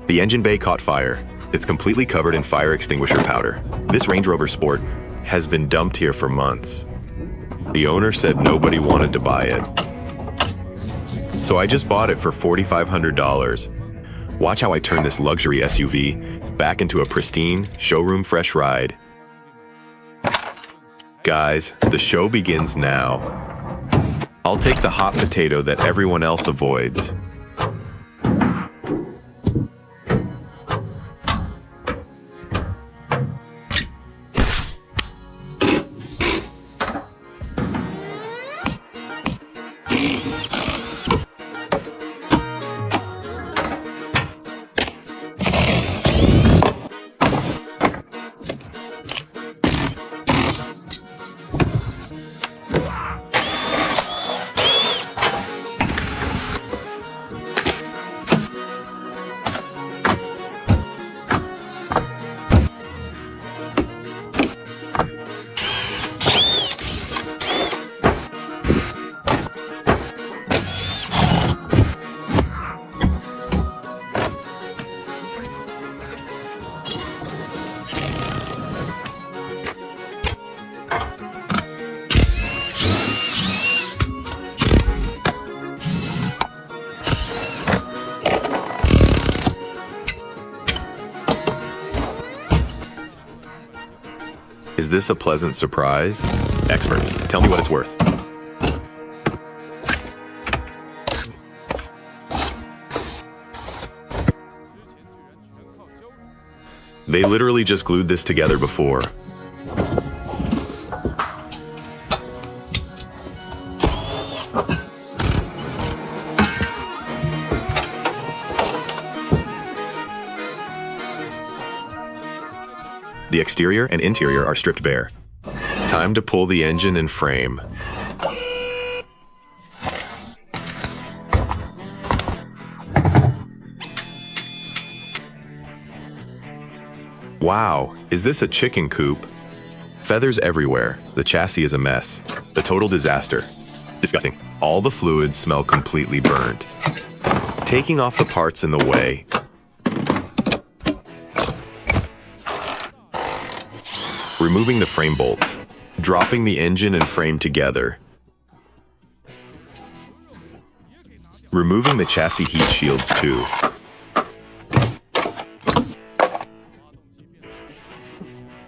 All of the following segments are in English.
The engine bay caught fire. It's completely covered in fire extinguisher powder. This Range Rover Sport has been dumped here for months. The owner said nobody wanted to buy it. So I just bought it for $4,500. Watch how I turn this luxury SUV back into a pristine, showroom fresh ride. Guys, the show begins now. I'll take the hot potato that everyone else avoids. Is this a pleasant surprise? Experts, tell me what it's worth. They literally just glued this together before. The exterior and interior are stripped bare. Time to pull the engine and frame. Wow, is this a chicken coop? Feathers everywhere. The chassis is a mess. A total disaster. Disgusting. All the fluids smell completely burned. Taking off the parts in the way. Removing the frame bolts, dropping the engine and frame together. Removing the chassis heat shields too.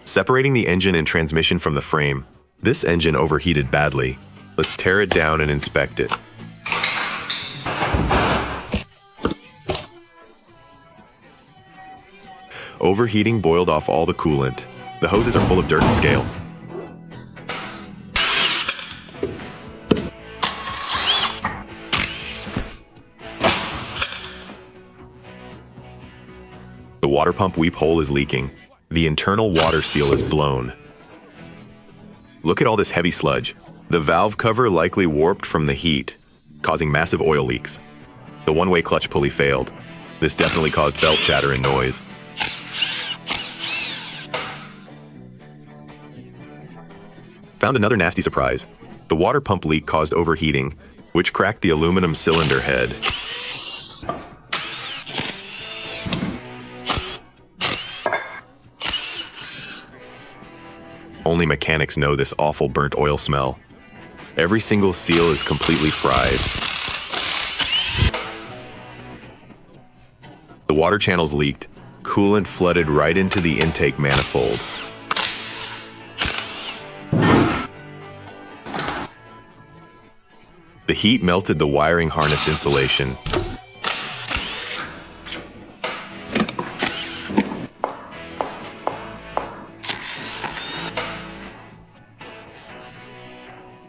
Separating the engine and transmission from the frame. This engine overheated badly. Let's tear it down and inspect it. Overheating boiled off all the coolant. The hoses are full of dirt and scale. The water pump weep hole is leaking. The internal water seal is blown. Look at all this heavy sludge. The valve cover likely warped from the heat, causing massive oil leaks. The one-way clutch pulley failed. This definitely caused belt chatter and noise. Found another nasty surprise. The water pump leak caused overheating, which cracked the aluminum cylinder head. Only mechanics know this awful burnt oil smell. Every single seal is completely fried. The water channels leaked. Coolant flooded right into the intake manifold. The heat melted the wiring harness insulation.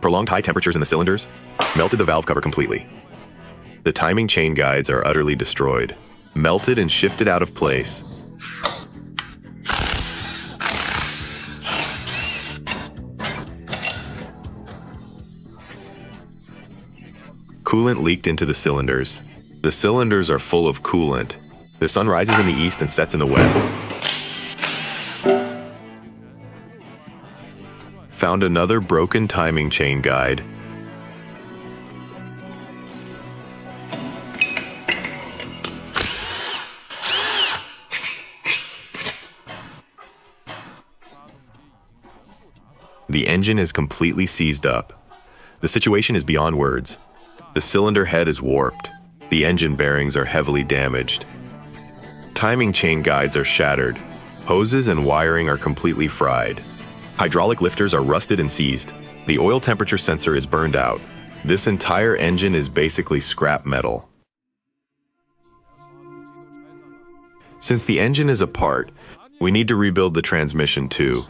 Prolonged high temperatures in the cylinders melted the valve cover completely. The timing chain guides are utterly destroyed, melted and shifted out of place. Coolant leaked into the cylinders. The cylinders are full of coolant. The sun rises in the east and sets in the west. Found another broken timing chain guide. The engine is completely seized up. The situation is beyond words. The cylinder head is warped. The engine bearings are heavily damaged. Timing chain guides are shattered. Hoses and wiring are completely fried. Hydraulic lifters are rusted and seized. The oil temperature sensor is burned out. This entire engine is basically scrap metal. Since the engine is apart, we need to rebuild the transmission too.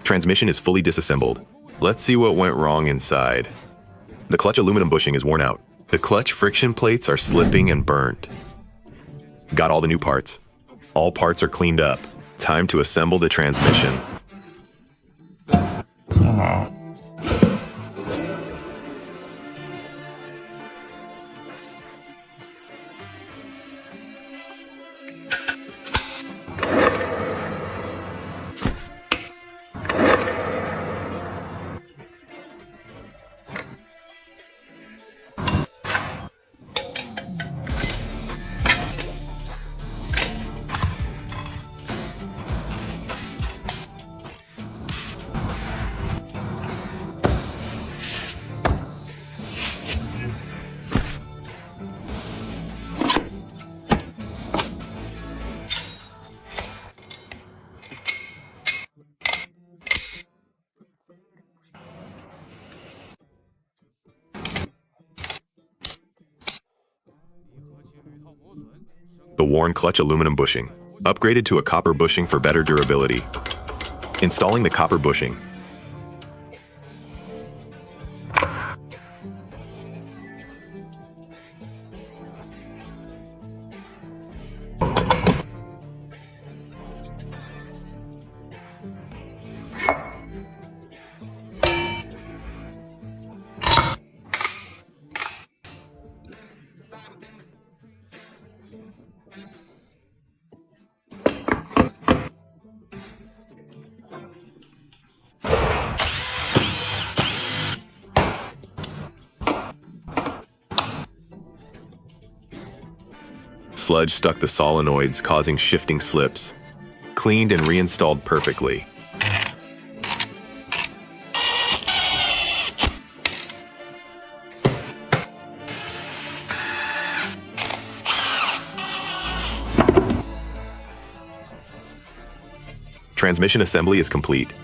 Transmission is fully disassembled. Let's see what went wrong inside. The clutch aluminum bushing is worn out. The clutch friction plates are slipping and burnt. Got all the new parts. All parts are cleaned up. Time to assemble the transmission. The worn clutch aluminum bushing, upgraded to a copper bushing for better durability. Installing the copper bushing. Sludge stuck the solenoids, causing shifting slips. Cleaned and reinstalled perfectly. Transmission assembly is complete.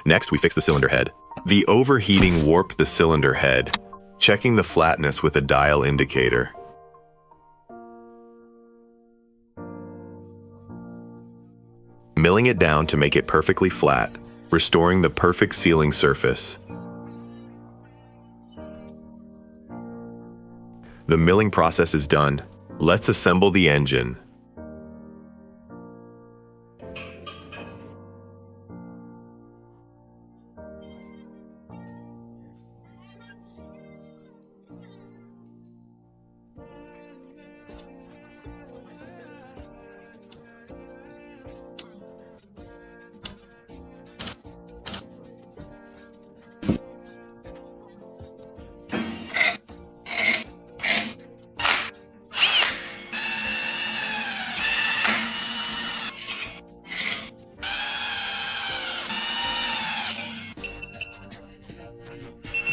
Next, we fix the cylinder head. The overheating warped the cylinder head. Checking the flatness with a dial indicator. Milling it down to make it perfectly flat, restoring the perfect sealing surface. The milling process is done. Let's assemble the engine.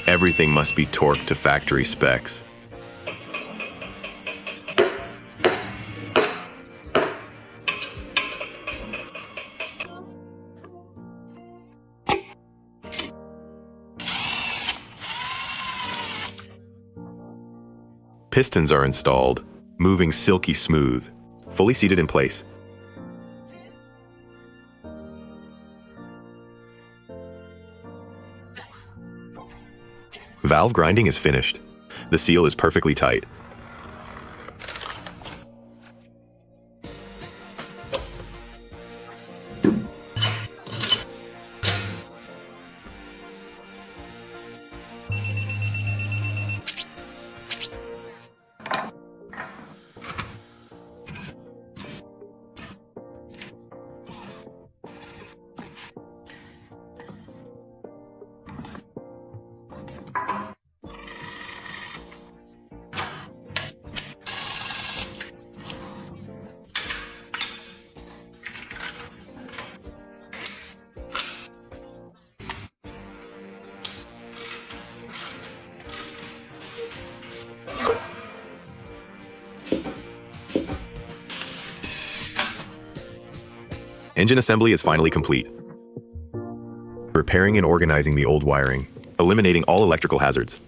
Everything must be torqued to factory specs. Pistons are installed, moving silky smooth, fully seated in place. Valve grinding is finished. The seal is perfectly tight. Engine assembly is finally complete. Repairing and organizing the old wiring, eliminating all electrical hazards.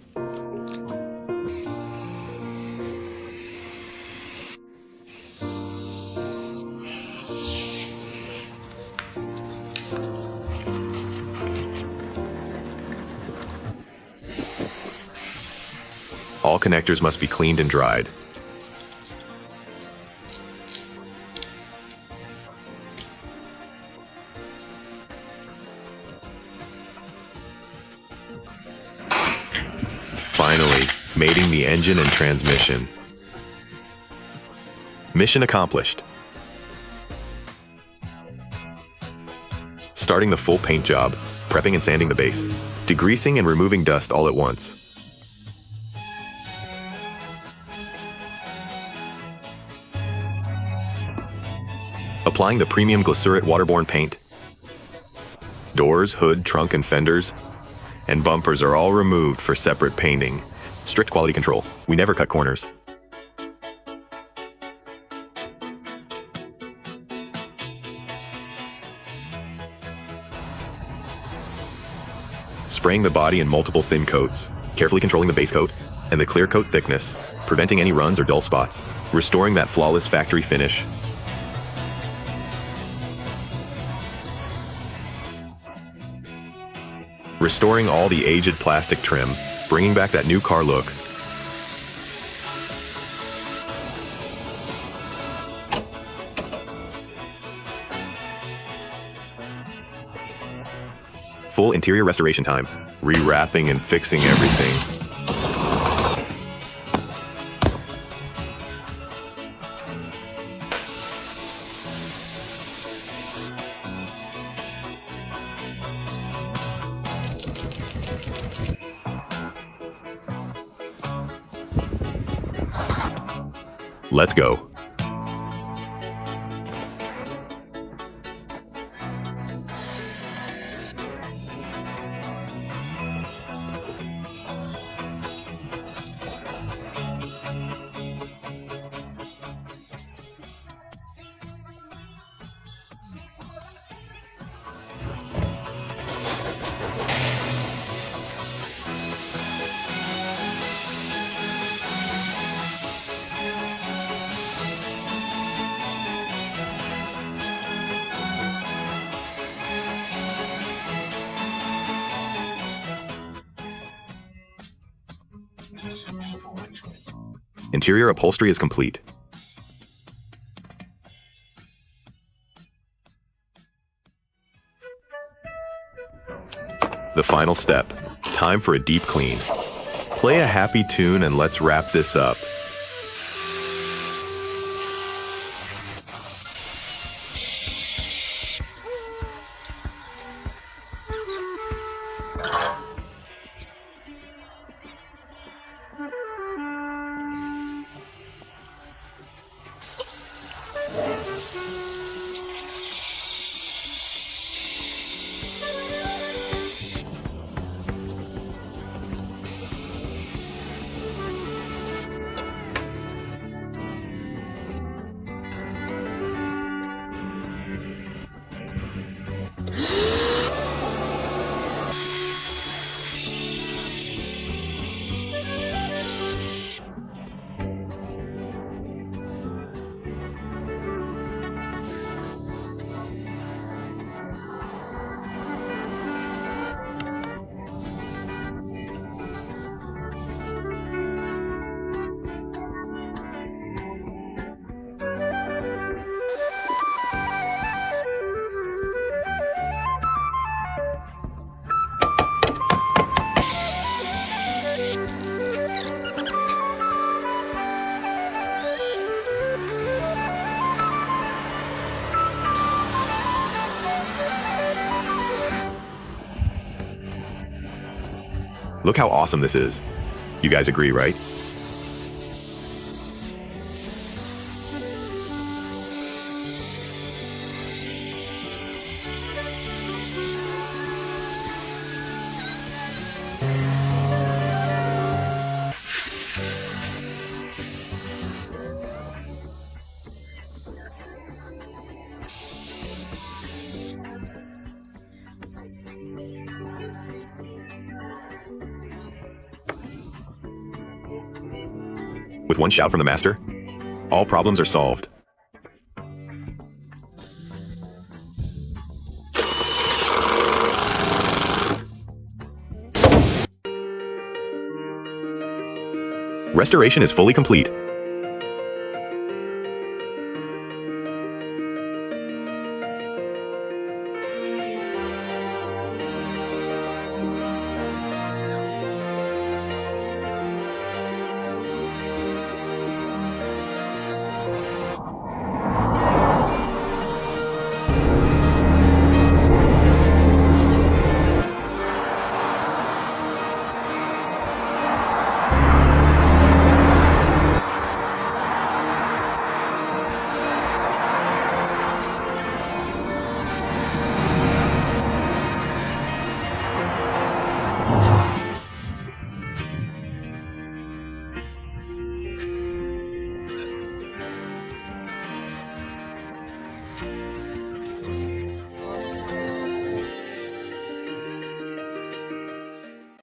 All connectors must be cleaned and dried. Finally, mating the engine and transmission. Mission accomplished. Starting the full paint job, prepping and sanding the base, degreasing and removing dust all at once. Applying the premium Glasurit waterborne paint. Doors, hood, trunk, and fenders and bumpers are all removed for separate painting. Strict quality control. We never cut corners. Spraying the body in multiple thin coats, carefully controlling the base coat and the clear coat thickness, preventing any runs or dull spots, restoring that flawless factory finish. Restoring all the aged plastic trim, bringing back that new car look. Full interior restoration time, rewrapping and fixing everything. Let's go. Interior upholstery is complete. The final step. Time for a deep clean. Play a happy tune and let's wrap this up. Look how awesome this is. You guys agree, right? With one shout from the master, all problems are solved. Restoration is fully complete.